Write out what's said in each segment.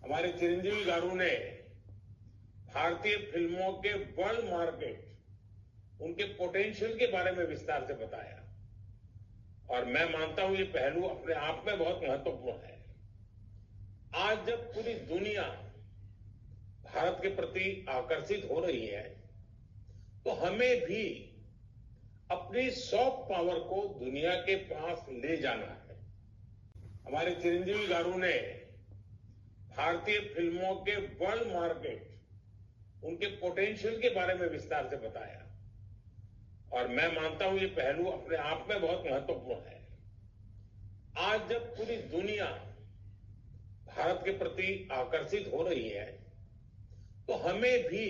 हमारे चिरंजीवी गारू ने भारतीय फिल्मों के वर्ल्ड मार्केट, उनके पोटेंशियल के बारे में विस्तार से बताया और मैं मानता हूं ये पहलू अपने आप में बहुत महत्वपूर्ण है। आज जब पूरी दुनिया भारत के प्रति आकर्षित हो रही है तो हमें भी अपनी सॉफ्ट पावर को दुनिया के पास ले जाना है। हमारे चिरंजीवी गारू ने भारतीय फिल्मों के वर्ल्ड मार्केट, उनके पोटेंशियल के बारे में विस्तार से बताया और मैं मानता हूं ये पहलू अपने आप में बहुत महत्वपूर्ण है। आज जब पूरी दुनिया भारत के प्रति आकर्षित हो रही है तो हमें भी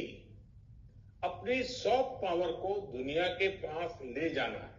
अपनी सॉफ्ट पावर को दुनिया के पास ले जाना है।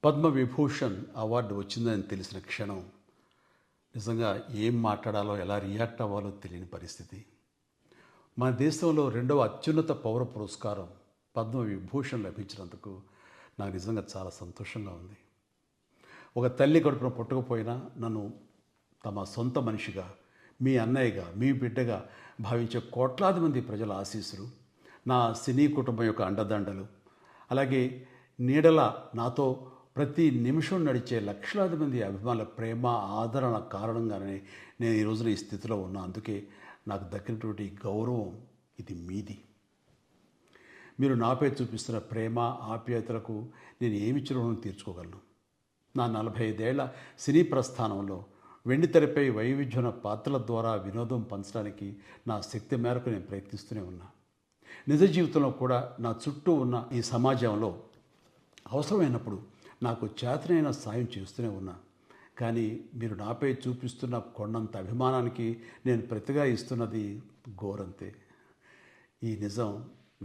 పద్మవిభూషణ్ అవార్డు వచ్చిందని తెలిసిన క్షణం నిజంగా ఏం మాట్లాడాలో ఎలా రియాక్ట్ అవ్వాలో తెలియని పరిస్థితి. మన దేశంలో రెండవ అత్యున్నత పౌర పురస్కారం పద్మవిభూషణ్ లభించినందుకు నాకు నిజంగా చాలా సంతోషంగా ఉంది. ఒక తల్లి కడుపున పుట్టకపోయినా నన్ను తమ సొంత మనిషిగా, మీ అన్నయ్యగా, మీ బిడ్డగా భావించే కోట్లాది మంది ప్రజల ఆశీస్సులు, నా సినీ కుటుంబం యొక్క అండదండలు, అలాగే నీడల నాతో ప్రతి నిమిషం నడిచే లక్షలాది మంది అభిమానుల ప్రేమ, ఆదరణ కారణంగానే నేను ఈ రోజున ఈ స్థితిలో ఉన్నా. అందుకే నాకు దక్కినటువంటి గౌరవం ఇది మీది. మీరు నాపై చూపిస్తున్న ప్రేమ, ఆప్యాయతలకు నేను ఏమి రుణం తీర్చుకోగలను? నా 45 ఏళ్ల సినీ ప్రస్థానంలో వెండితెరపై వైవిధ్యమైన పాత్రల ద్వారా వినోదం పంచడానికి నా శక్తి మేరకు నేను ప్రయత్నిస్తూనే ఉన్నా. నిజ జీవితంలో కూడా నా చుట్టూ ఉన్న ఈ సమాజంలో అవసరమైనప్పుడు నాకు చేతనైన సాయం చేస్తూనే ఉన్నా. కానీ మీరు నాపై చూపిస్తున్న కొండంత అభిమానానికి నేను ప్రతిగా ఇస్తున్నది గోరంతే. ఈ నిజం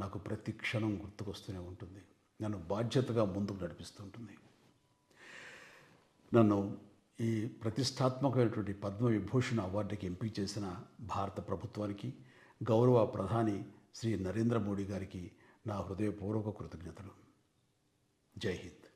నాకు ప్రతి క్షణం గుర్తుకొస్తూనే ఉంటుంది, నన్ను బాధ్యతగా ముందుకు నడిపిస్తుంటుంది. నన్ను ఈ ప్రతిష్టాత్మకమైనటువంటి పద్మవిభూషణ్ అవార్డుకి ఎంపిక చేసిన భారత ప్రభుత్వానికి, గౌరవ ప్రధాని శ్రీ నరేంద్ర మోడీ గారికి నా హృదయపూర్వక కృతజ్ఞతలు. జై హింద్.